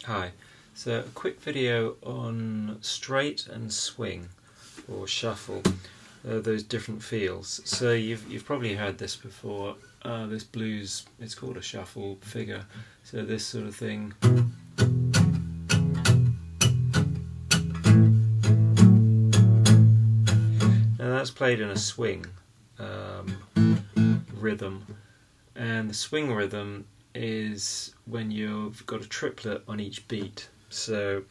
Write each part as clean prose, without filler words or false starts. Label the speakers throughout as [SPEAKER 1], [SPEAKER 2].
[SPEAKER 1] Hi, so a quick video on straight and swing or shuffle, those different feels. So you've probably heard this before, this blues, it's called a shuffle figure, so this sort of thing. Now that's played in a swing rhythm, and the swing rhythm is when you've got a triplet on each beat. So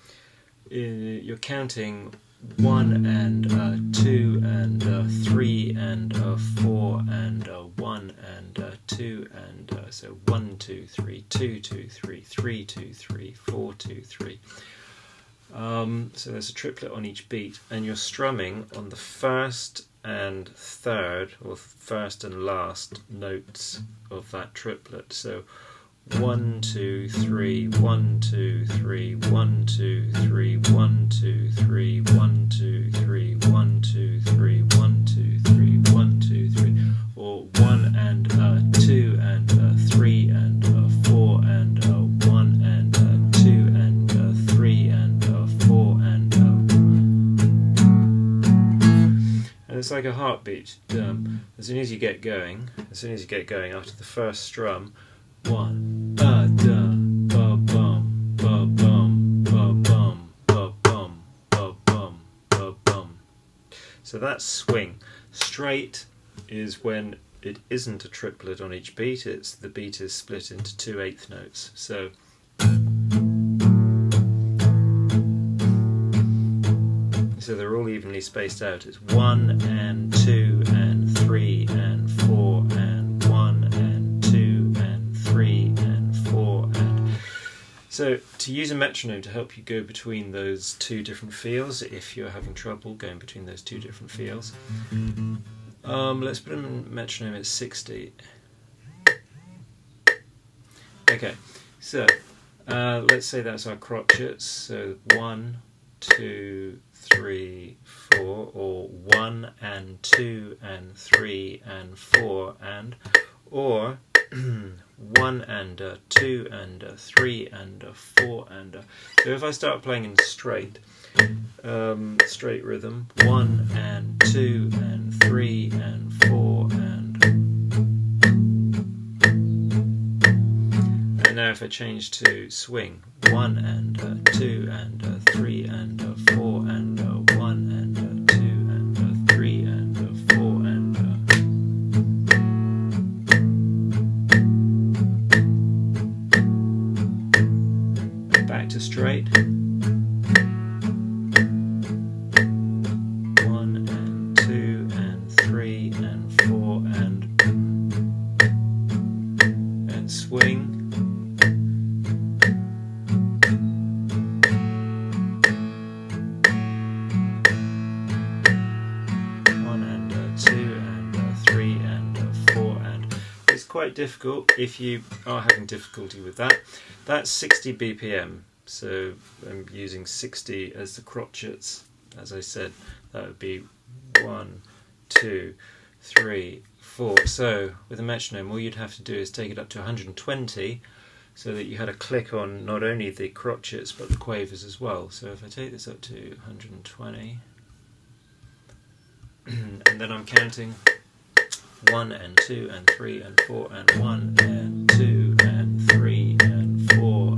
[SPEAKER 1] you're counting 1 and 2 and 3 and 4 and 1 and 2 and so 1 2 3 2 2 3 3 2 3 4 2 3. So there's a triplet on each beat, and you're strumming on the first and third, or first and last notes of that triplet. So 1 2 3 1 2 3 1 2 3 1 2 3 1 2 3 1 2 3 1 2 3 1 2 3, or 1 and 2 and 3 and 4 and 1 and 2 and 3 and 4 and it's like a heartbeat. As soon as you get going, after the first strum, 1 da ba bum ba bum ba bum ba bum ba bum ba bum. So that's swing. Straight is when it isn't a triplet on each beat, it's the beat is split into 2/8 notes. So they're all evenly spaced out. It's 1 and 2 and 3 and 4 and 1 and 2 and 3 and 4 and... So to use a metronome to help you go between those two different feels, if you're having trouble going between those two different feels, let's put a metronome at 60. Okay, so let's say that's our crotchets. So 1 2 3 4, or 1 and 2 and 3 and 4 and, or 1 and 2 and 3 and 4 and so if I start playing in straight rhythm, 1 and 2 and 3 and 4 and now if I change to swing, 1 and 2 and 3 and 4 and 1 and 2 and 3 and 4 and back to straight. 1 and 2 and 3 and 4 and swing. Quite difficult if you are having difficulty with that. That's 60 BPM, so I'm using 60 as the crotchets. As I said, that would be 1 2 3 4. So with a metronome, all you'd have to do is take it up to 120, so that you had a click on not only the crotchets but the quavers as well. So if I take this up to 120 and then I'm counting 1 and 2 and 3 and 4 and 1 and 2 and 3 and 4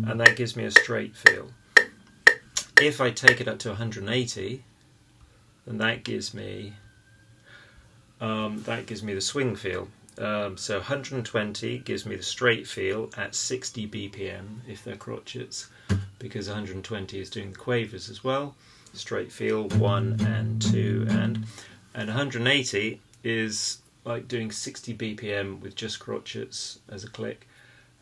[SPEAKER 1] and that gives me a straight feel. If I take it up to 180, then that gives me the swing feel. So 120 gives me the straight feel at 60 BPM if they're crotchets, because 120 is doing the quavers as well. Straight feel 1 and 2 and 180 is like doing 60 BPM with just crotchets as a click,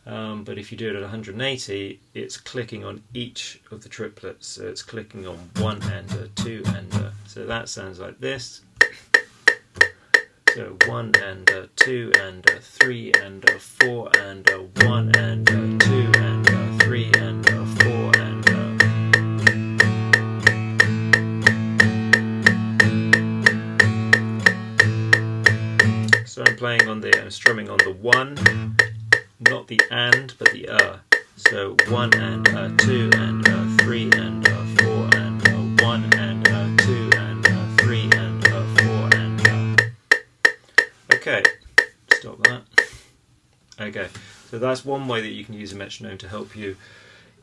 [SPEAKER 1] but if you do it at 180, it's clicking on each of the triplets, so it's clicking on 1 and 2 and so that sounds like this. So 1 and 2 and 3 and 4 and 1 and 2 and 3 and 4 and so I'm strumming on the 1, not the and, but the So 1 and 2 and 3 and 4 and 1 and 2 and 3 and 4 and Okay, stop that. Okay, so that's one way that you can use a metronome to help you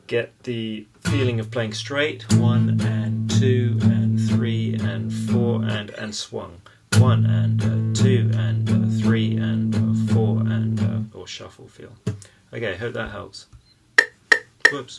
[SPEAKER 1] get the feeling of playing straight. 1 and 2 and 3 and 4 and swung. 1 and 2 and 3 and 4 and or shuffle feel. Okay, hope that helps. Whoops.